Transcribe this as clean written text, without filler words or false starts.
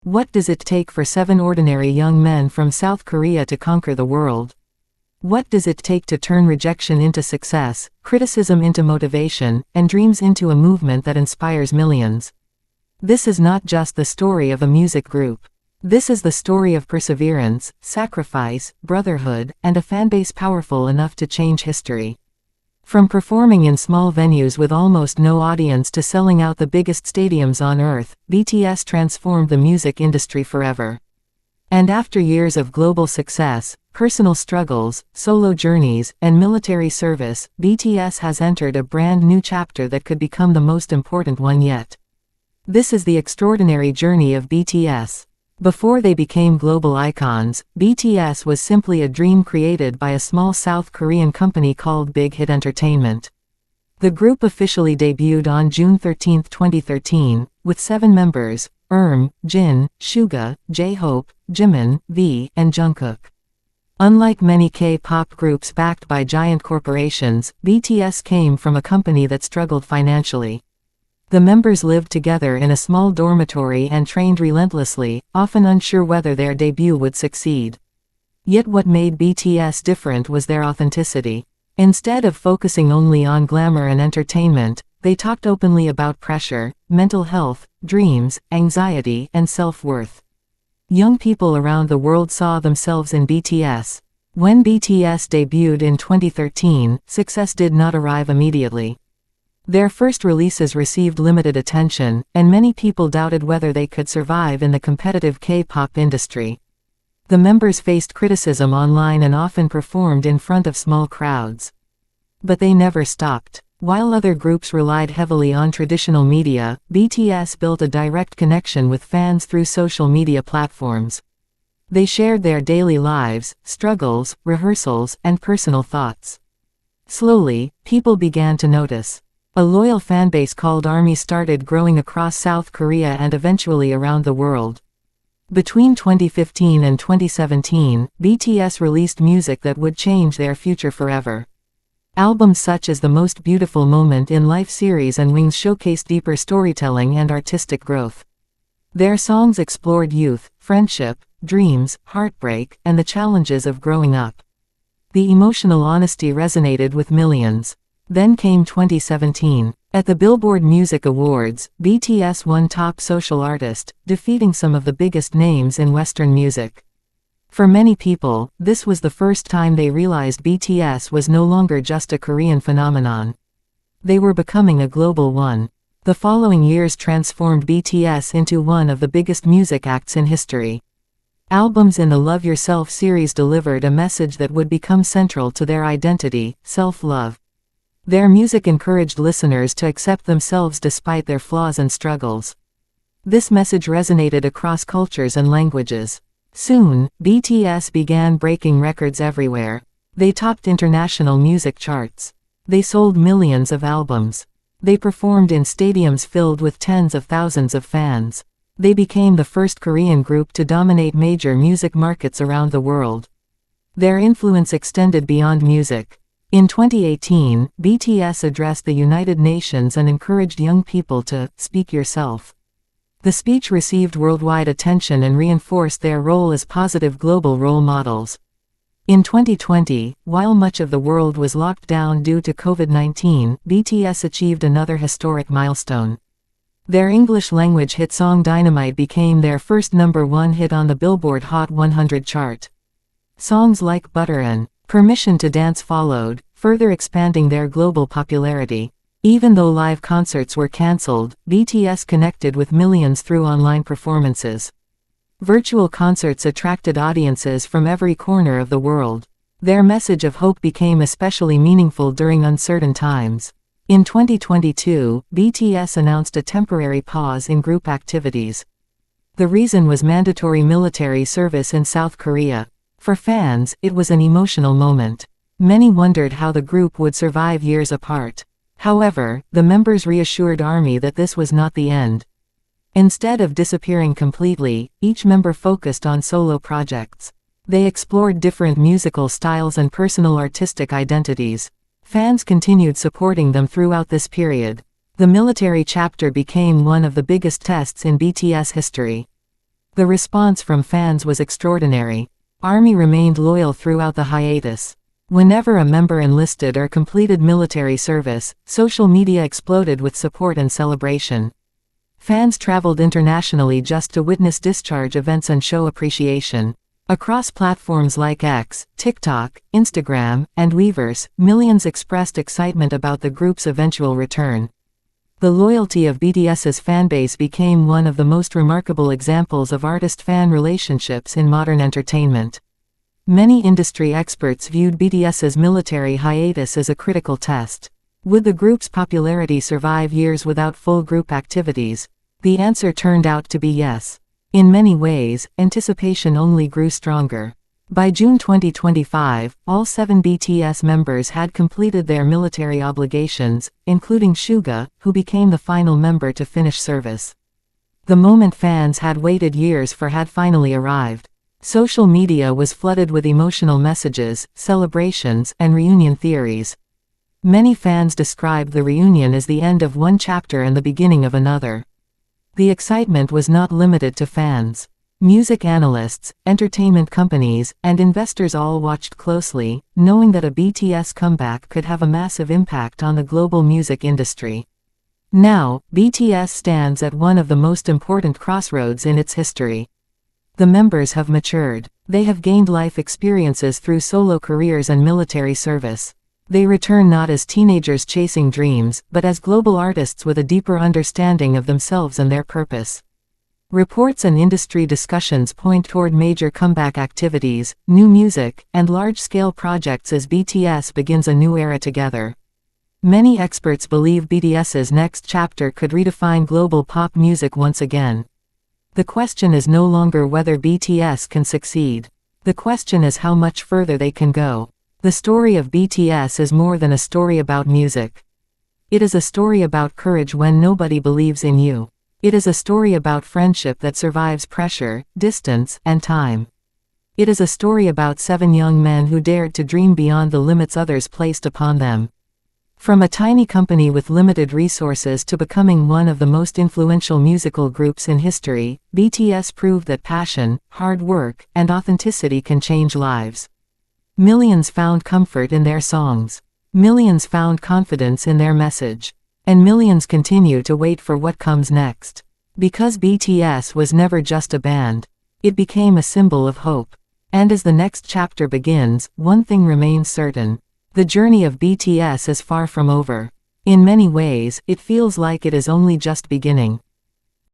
What does it take for 7 ordinary young men from South Korea to conquer the world? What does it take to turn rejection into success, criticism into motivation, and dreams into a movement that inspires millions? This is not just the story of a music group. This is the story of perseverance, sacrifice, brotherhood, and a fanbase powerful enough to change history. From performing in small venues with almost no audience to selling out the biggest stadiums on earth, BTS transformed the music industry forever. And after years of global success, personal struggles, solo journeys, and military service, BTS has entered a brand new chapter that could become the most important one yet. This is the extraordinary journey of BTS. Before they became global icons, BTS was simply a dream created by a small South Korean company called Big Hit Entertainment. The group officially debuted on June 13, 2013, with 7 members: Jin, Suga, J-Hope, Jimin, V, and Jungkook. Unlike many K-pop groups backed by giant corporations, BTS came from a company that struggled financially. The members lived together in a small dormitory and trained relentlessly, often unsure whether their debut would succeed. Yet what made BTS different was their authenticity. Instead of focusing only on glamour and entertainment, they talked openly about pressure, mental health, dreams, anxiety, and self-worth. Young people around the world saw themselves in BTS. When BTS debuted in 2013, success did not arrive immediately. Their first releases received limited attention, and many people doubted whether they could survive in the competitive K-pop industry. The members faced criticism online and often performed in front of small crowds. But they never stopped. While other groups relied heavily on traditional media, BTS built a direct connection with fans through social media platforms. They shared their daily lives, struggles, rehearsals, and personal thoughts. Slowly, people began to notice. A loyal fanbase called ARMY started growing across South Korea and eventually around the world. Between 2015 and 2017, BTS released music that would change their future forever. Albums such as The Most Beautiful Moment in Life series and Wings showcased deeper storytelling and artistic growth. Their songs explored youth, friendship, dreams, heartbreak, and the challenges of growing up. The emotional honesty resonated with millions. Then came 2017. At the Billboard Music Awards, BTS won Top Social Artist, defeating some of the biggest names in Western music. For many people, this was the first time they realized BTS was no longer just a Korean phenomenon. They were becoming a global one. The following years transformed BTS into one of the biggest music acts in history. Albums in the Love Yourself series delivered a message that would become central to their identity: self-love. Their music encouraged listeners to accept themselves despite their flaws and struggles. This message resonated across cultures and languages. Soon, BTS began breaking records everywhere. They topped international music charts. They sold millions of albums. They performed in stadiums filled with tens of thousands of fans. They became the first Korean group to dominate major music markets around the world. Their influence extended beyond music. In 2018, BTS addressed the United Nations and encouraged young people to speak yourself. The speech received worldwide attention and reinforced their role as positive global role models. In 2020, while much of the world was locked down due to COVID-19, BTS achieved another historic milestone. Their English-language hit song Dynamite became their first #1 hit on the Billboard Hot 100 chart. Songs like Butter and Permission to Dance followed, further expanding their global popularity. Even though live concerts were cancelled, BTS connected with millions through online performances. Virtual concerts attracted audiences from every corner of the world. Their message of hope became especially meaningful during uncertain times. In 2022, BTS announced a temporary pause in group activities. The reason was mandatory military service in South Korea. For fans, it was an emotional moment. Many wondered how the group would survive years apart. However, the members reassured ARMY that this was not the end. Instead of disappearing completely, each member focused on solo projects. They explored different musical styles and personal artistic identities. Fans continued supporting them throughout this period. The military chapter became one of the biggest tests in BTS history. The response from fans was extraordinary. ARMY remained loyal throughout the hiatus. Whenever a member enlisted or completed military service, social media exploded with support and celebration. Fans traveled internationally just to witness discharge events and show appreciation. Across platforms like X, TikTok, Instagram, and Weverse, millions expressed excitement about the group's eventual return. The loyalty of BTS's fanbase became one of the most remarkable examples of artist-fan relationships in modern entertainment. Many industry experts viewed BTS's military hiatus as a critical test. Would the group's popularity survive years without full group activities? The answer turned out to be yes. In many ways, anticipation only grew stronger. By June 2025, all 7 BTS members had completed their military obligations, including Suga, who became the final member to finish service. The moment fans had waited years for had finally arrived. Social media was flooded with emotional messages, celebrations, and reunion theories. Many fans described the reunion as the end of one chapter and the beginning of another. The excitement was not limited to fans. Music analysts, entertainment companies, and investors all watched closely, knowing that a BTS comeback could have a massive impact on the global music industry. Now, BTS stands at one of the most important crossroads in its history. The members have matured. They have gained life experiences through solo careers and military service. They return not as teenagers chasing dreams, but as global artists with a deeper understanding of themselves and their purpose. Reports and industry discussions point toward major comeback activities, new music, and large-scale projects as BTS begins a new era together. Many experts believe BTS's next chapter could redefine global pop music once again. The question is no longer whether BTS can succeed. The question is how much further they can go. The story of BTS is more than a story about music. It is a story about courage when nobody believes in you. It is a story about friendship that survives pressure, distance, and time. It is a story about 7 young men who dared to dream beyond the limits others placed upon them. From a tiny company with limited resources to becoming one of the most influential musical groups in history, BTS proved that passion, hard work, and authenticity can change lives. Millions found comfort in their songs. Millions found confidence in their message. And millions continue to wait for what comes next. Because BTS was never just a band. It became a symbol of hope. And as the next chapter begins, one thing remains certain. The journey of BTS is far from over. In many ways, it feels like it is only just beginning.